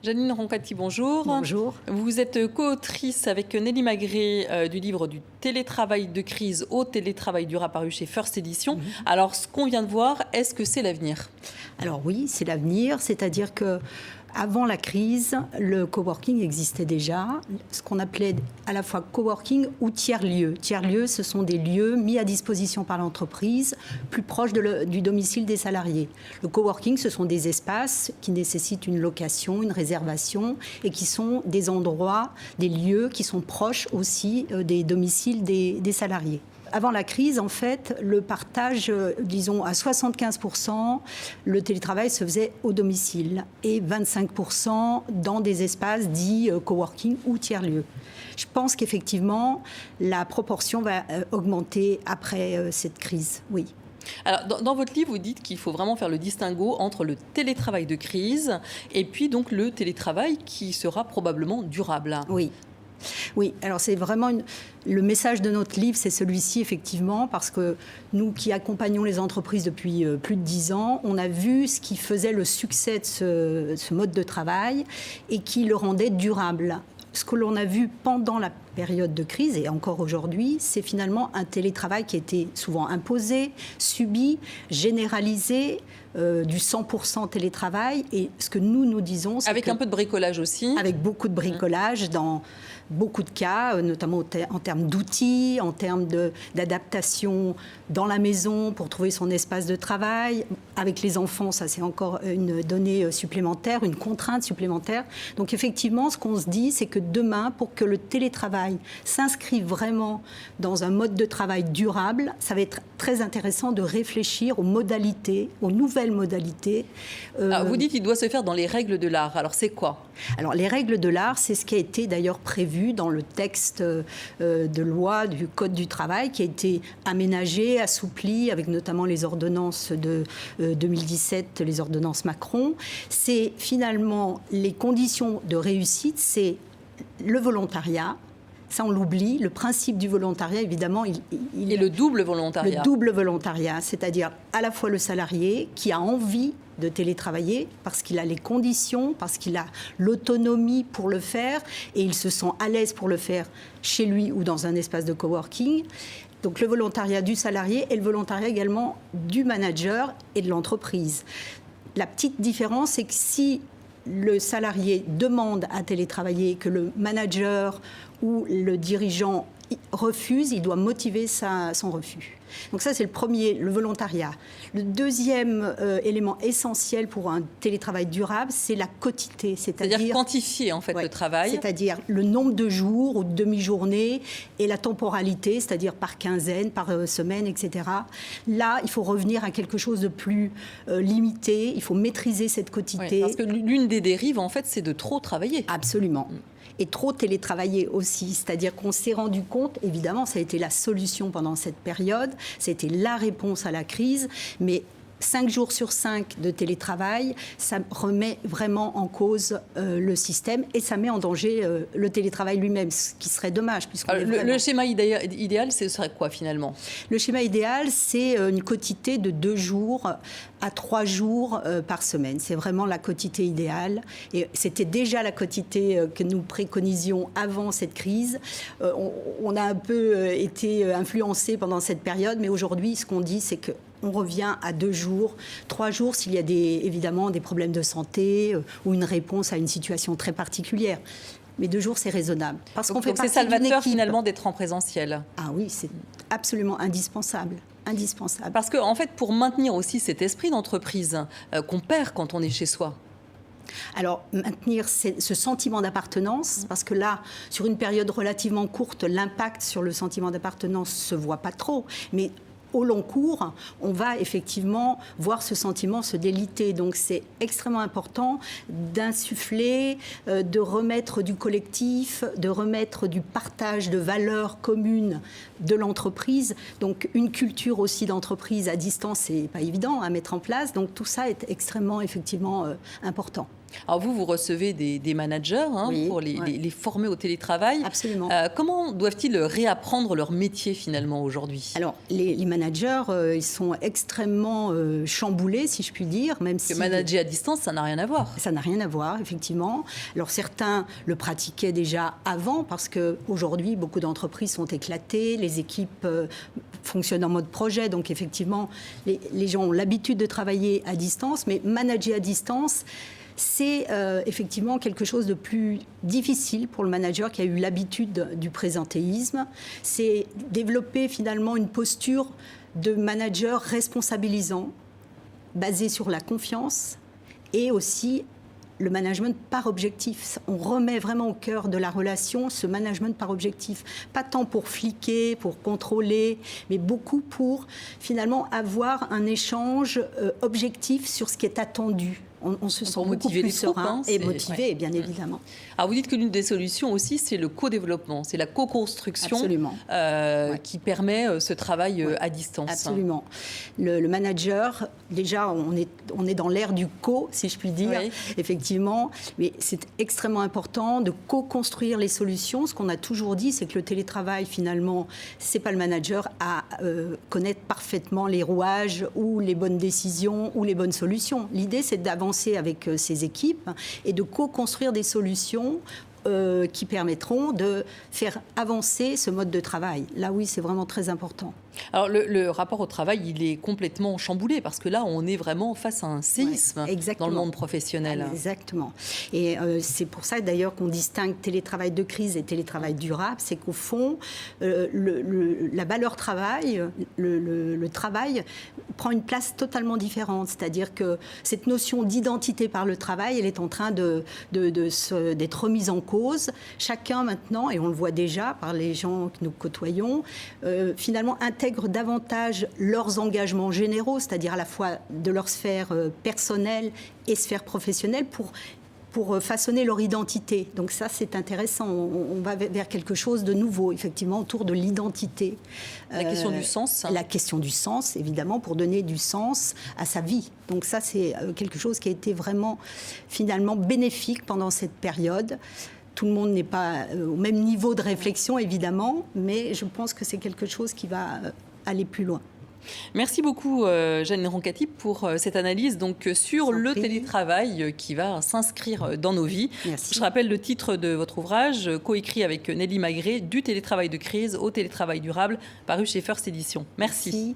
Janine Roncati, bonjour. Bonjour. Vous êtes co-autrice avec Nelly Magré du livre du télétravail de crise au télétravail durable paru chez First Édition. Alors, ce qu'on vient de voir, est-ce que c'est l'avenir ? Alors oui, c'est l'avenir, c'est-à-dire que avant la crise, le coworking existait déjà, ce qu'on appelait à la fois coworking ou tiers-lieux. Tiers-lieux, ce sont des lieux mis à disposition par l'entreprise, plus proches du domicile des salariés. Le coworking, ce sont des espaces qui nécessitent une location, une réservation, et qui sont des endroits, des lieux qui sont proches aussi des domiciles des salariés. Avant la crise, en fait, le partage, disons, à 75%, le télétravail se faisait au domicile et 25% dans des espaces dits coworking ou tiers-lieux. Je pense qu'effectivement, la proportion va augmenter après cette crise, oui. Alors, dans votre livre, vous dites qu'il faut vraiment faire le distinguo entre le télétravail de crise et puis donc le télétravail qui sera probablement durable. Oui. Oui, alors c'est vraiment le message de notre livre, c'est celui-ci effectivement, parce que nous qui accompagnons les entreprises depuis plus de 10 ans, on a vu ce qui faisait le succès de ce mode de travail et qui le rendait durable. Ce que l'on a vu pendant la période de crise, et encore aujourd'hui, c'est finalement un télétravail qui a été souvent imposé, subi, généralisé, du 100% télétravail. Et ce que nous disons... c'est avec un peu de bricolage aussi. Avec beaucoup de bricolage dans beaucoup de cas, notamment en termes d'outils, en termes d'adaptation dans la maison pour trouver son espace de travail. Avec les enfants, ça c'est encore une donnée supplémentaire, une contrainte supplémentaire. Donc effectivement, ce qu'on se dit, c'est que demain, pour que le télétravail s'inscrive vraiment dans un mode de travail durable, ça va être très intéressant de réfléchir aux modalités, aux nouvelles modalités. Alors, vous dites qu'il doit se faire dans les règles de l'art. Alors c'est quoi ? Alors les règles de l'art, c'est ce qui a été d'ailleurs prévu dans le texte de loi du Code du travail qui a été aménagé, assoupli avec notamment les ordonnances de 2017, les ordonnances Macron. C'est finalement les conditions de réussite, c'est le volontariat. Ça, on l'oublie. Le principe du volontariat, évidemment, et le double volontariat. Le double volontariat, c'est-à-dire à la fois le salarié qui a envie de télétravailler parce qu'il a les conditions, parce qu'il a l'autonomie pour le faire et il se sent à l'aise pour le faire chez lui ou dans un espace de coworking. Donc le volontariat du salarié et le volontariat également du manager et de l'entreprise. La petite différence, c'est que si le salarié demande à télétravailler, que le manager ou le dirigeant refuse, il doit motiver son refus. Donc ça, c'est le premier, le volontariat. Le deuxième élément essentiel pour un télétravail durable, c'est la quotité. C'est-à-dire quantifier en fait le travail. C'est-à-dire le nombre de jours ou de demi-journées et la temporalité, c'est-à-dire par quinzaine, par semaine, etc. Là, il faut revenir à quelque chose de plus limité. Il faut maîtriser cette quotité. Oui, parce que l'une des dérives, en fait, c'est de trop travailler. Absolument. Et trop télétravailler aussi. C'est-à-dire qu'on s'est rendu compte, évidemment, ça a été la solution pendant cette période, c'était la réponse à la crise, mais 5 jours sur 5 de télétravail, ça remet vraiment en cause le système et ça met en danger le télétravail lui-même, ce qui serait dommage. Le schéma idéal, ce serait quoi finalement ? Le schéma idéal, c'est une quotité de 2 jours à 3 jours par semaine. C'est vraiment la quotité idéale. Et c'était déjà la quotité que nous préconisions avant cette crise. On a un peu été influencés pendant cette période, mais aujourd'hui, ce qu'on dit, c'est que on revient à 2 jours, 3 jours s'il y a évidemment des problèmes de santé ou une réponse à une situation très particulière. Mais 2 jours, c'est raisonnable. Parce qu'on fait partie d'une équipe. C'est salvateur finalement d'être en présentiel. Ah oui, c'est absolument indispensable. Indispensable. Parce qu'en fait, pour maintenir aussi cet esprit d'entreprise qu'on perd quand on est chez soi. Alors, maintenir ce sentiment d'appartenance, parce que là, sur une période relativement courte, l'impact sur le sentiment d'appartenance ne se voit pas trop, mais au long cours, on va effectivement voir ce sentiment se déliter. Donc c'est extrêmement important d'insuffler, de remettre du collectif, de remettre du partage de valeurs communes de l'entreprise. Donc une culture aussi d'entreprise à distance, c'est pas évident à mettre en place. Donc tout ça est extrêmement effectivement important. Alors vous recevez des managers Oui, pour ouais. les former au télétravail. Absolument. Comment doivent-ils réapprendre leur métier finalement aujourd'hui? Alors, les managers, ils sont extrêmement chamboulés, si je puis dire, même Parce que si... manager à distance, ça n'a rien à voir. Ça n'a rien à voir, effectivement. Alors certains le pratiquaient déjà avant, parce qu'aujourd'hui, beaucoup d'entreprises sont éclatées, les équipes fonctionnent en mode projet, donc effectivement, les gens ont l'habitude de travailler à distance, mais manager à distance, c'est effectivement quelque chose de plus difficile pour le manager qui a eu l'habitude du présentéisme. C'est développer finalement une posture de manager responsabilisant, basée sur la confiance et aussi le management par objectif. On remet vraiment au cœur de la relation ce management par objectif. Pas tant pour fliquer, pour contrôler, mais beaucoup pour finalement avoir un échange objectif sur ce qui est attendu. On se sent beaucoup plus serein et motivé, bien évidemment. Alors vous dites que l'une des solutions aussi, c'est le co-développement, c'est la co-construction qui permet ce travail à distance. Absolument. Le manager, déjà, on est dans l'ère du co, si je puis dire, effectivement, mais c'est extrêmement important de co-construire les solutions. Ce qu'on a toujours dit, c'est que le télétravail, finalement, c'est pas le manager à connaître parfaitement les rouages ou les bonnes décisions ou les bonnes solutions. L'idée, c'est d'avancer avec ses équipes et de co-construire des solutions qui permettront de faire avancer ce mode de travail. Là, oui, c'est vraiment très important. Alors, le rapport au travail, il est complètement chamboulé parce que là, on est vraiment face à un séisme dans le monde professionnel. Exactement. Et c'est pour ça, d'ailleurs, qu'on distingue télétravail de crise et télétravail durable. C'est qu'au fond, la valeur travail, le travail prend une place totalement différente. C'est-à-dire que cette notion d'identité par le travail, elle est en train d'être remise en cause. Chacun maintenant, et on le voit déjà par les gens que nous côtoyons, finalement intègrent davantage leurs engagements généraux, c'est-à-dire à la fois de leur sphère personnelle et sphère professionnelle pour façonner leur identité. Donc ça, c'est intéressant. On va vers quelque chose de nouveau, effectivement, autour de l'identité. La question du sens. La question du sens, évidemment, pour donner du sens à sa vie. Donc ça, c'est quelque chose qui a été vraiment, finalement, bénéfique pendant cette période. Tout le monde n'est pas au même niveau de réflexion, évidemment, mais je pense que c'est quelque chose qui va aller plus loin. Merci beaucoup, Jeanne Roncati, pour cette analyse sur le télétravail qui va s'inscrire dans nos vies. Merci. Je rappelle le titre de votre ouvrage, coécrit avec Nelly Magré, « Du télétravail de crise au télétravail durable », paru chez First Éditions. Merci.